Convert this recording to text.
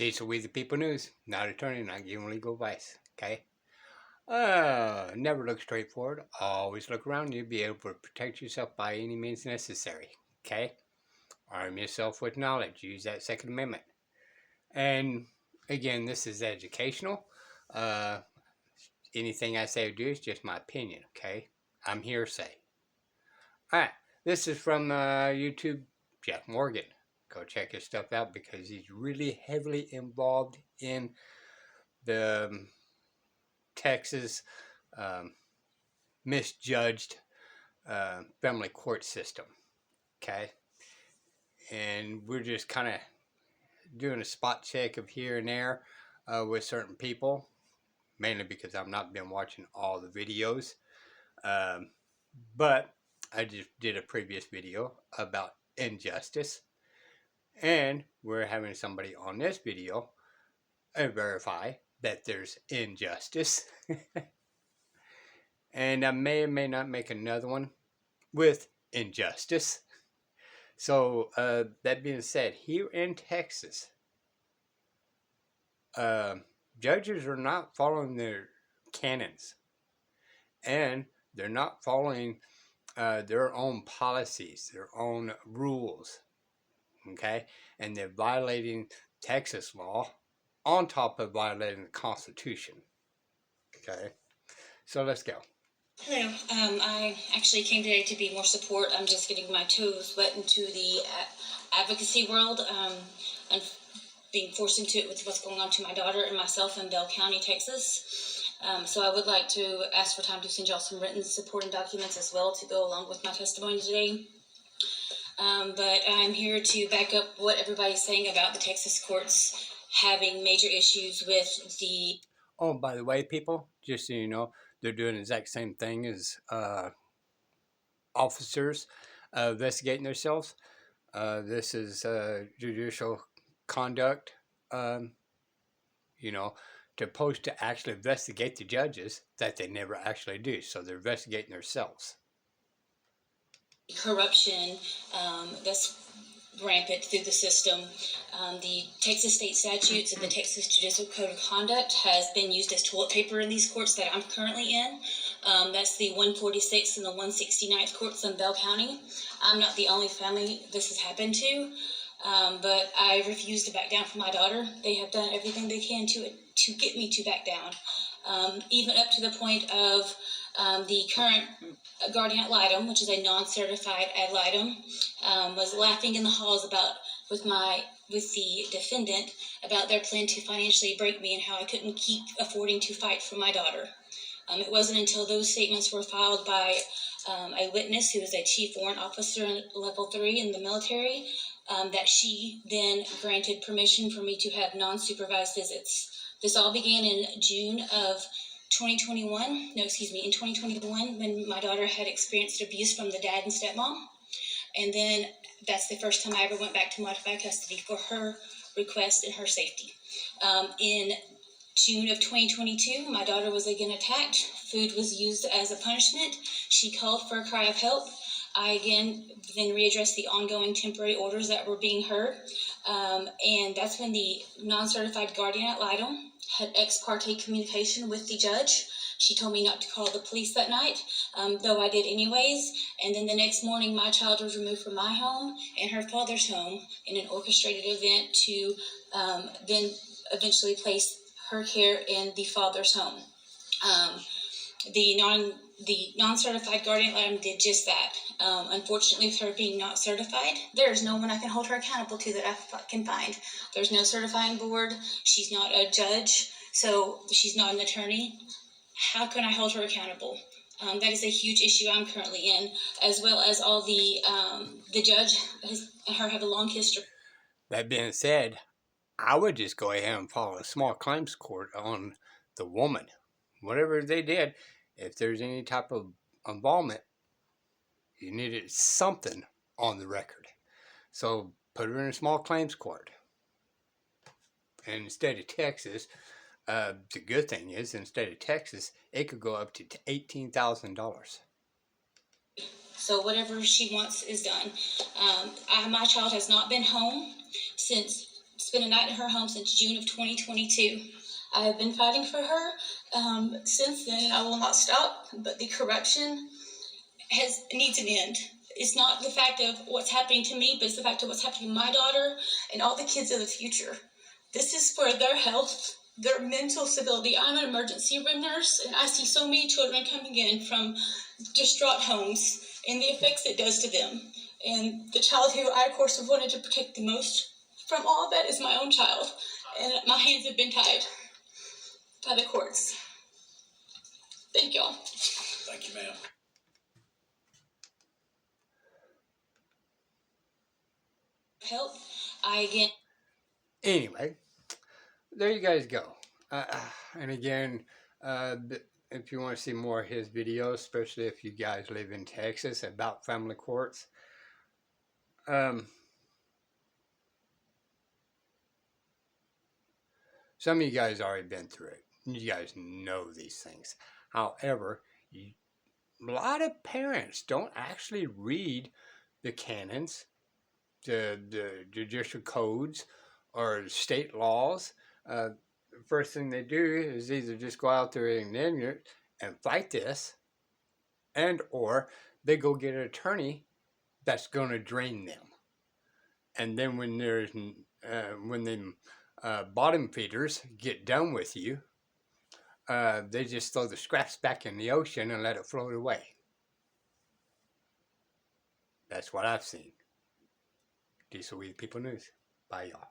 These are We the People News, not attorney, not giving legal advice, okay? Never look straight forward. Always look around you. Be able to protect yourself by any means necessary, okay? Arm yourself with knowledge. Use that Second Amendment. And again, this is educational. Uh, Anything I say or do is just my opinion, okay? I'm hearsay. All right, this is from YouTube, Jeff Morgan. Go check his stuff out because he's really heavily involved in the Texas misjudged family court system. Okay, and we're just kind of doing a spot check of here and there with certain people, mainly because I've not been watching all the videos. But I just did a previous video about injustice, and we're having somebody on this video verify that there's injustice. And I may or may not make another one with injustice. So that being said, here in Texas, judges are not following their canons, and they're not following their own policies, their own rules, okay? And they're violating Texas law on top of violating the Constitution, okay? So let's go. Hello. I actually came today to be more support. I'm just getting my toes wet into the advocacy world and being forced into it with what's going on to my daughter and myself in Bell County, Texas. So I would like to ask for time to send y'all some written supporting documents as well to go along with my testimony today. But I'm here to back up what everybody's saying about the Texas courts having major issues with the... Oh, by the way, people, just so you know, they're doing the exact same thing as officers investigating themselves. This is judicial conduct, to post to actually investigate the judges that they never actually do. So they're investigating themselves. Corruption that's rampant through the system. The Texas state statutes and the Texas Judicial Code of Conduct has been used as toilet paper in these courts that I'm currently in. That's the 146th and the 169th courts in Bell County. I'm not the only family this has happened to, but I refuse to back down for my daughter. They have done everything they can to get me to back down, even up to the point of the current guardian ad litem, which is a non-certified ad litem, was laughing in the halls with the defendant about their plan to financially break me and how I couldn't keep affording to fight for my daughter. It wasn't until those statements were filed by a witness who was a chief warrant officer in level 3 in the military that she then granted permission for me to have non-supervised visits. This all began in June of 2021, in 2021, when my daughter had experienced abuse from the dad and stepmom. And then that's the first time I ever went back to modified custody for her request and her safety. In June of 2022, my daughter was again attacked. Food was used as a punishment. She called for a cry of help. I again then readdressed the ongoing temporary orders that were being heard. And that's when the non-certified guardian ad litem had ex parte communication with the judge. She told me not to call the police that night, though I did anyways. And then the next morning, my child was removed from my home and her father's home in an orchestrated event to then eventually place her care in the father's home. The non-certified guardian ad litem did just that. Unfortunately, with her being not certified, there's no one I can hold her accountable to that I can find. There's no certifying board. She's not a judge, so she's not an attorney. How can I hold her accountable? That is a huge issue I'm currently in, as well as all the judge and her have a long history. That being said, I would just go ahead and file a small claims court on the woman. Whatever they did, if there's any type of involvement, you needed something on the record. So put her in a small claims court. And instead of Texas, the good thing is, instead of Texas, it could go up to $18,000. So whatever she wants is done. My child has not been home since spent a night in her home since June of 2022. I have been fighting for her since then, and I will not stop. But the corruption needs an end. It's not the fact of what's happening to me, but it's the fact of what's happening to my daughter and all the kids of the future. This is for their health, their mental stability. I'm an emergency room nurse, and I see so many children coming in from distraught homes and the effects it does to them. And the child who I, of course, have wanted to protect the most from all of that is my own child. And my hands have been tied by the courts. Thank y'all. Thank you, ma'am. Help. Again. Anyway, there you guys go. And again, if you want to see more of his videos, especially if you guys live in Texas, about family courts, some of you guys already been through it. You guys know these things. However, a lot of parents don't actually read the canons, the judicial codes, or state laws. The first thing they do is either just go out there in ignorance and fight this, and or they go get an attorney that's going to drain them. And then when them bottom feeders get done with you, they just throw the scraps back in the ocean and let it float away. That's what I've seen. Diesel Weed People News. Bye, y'all.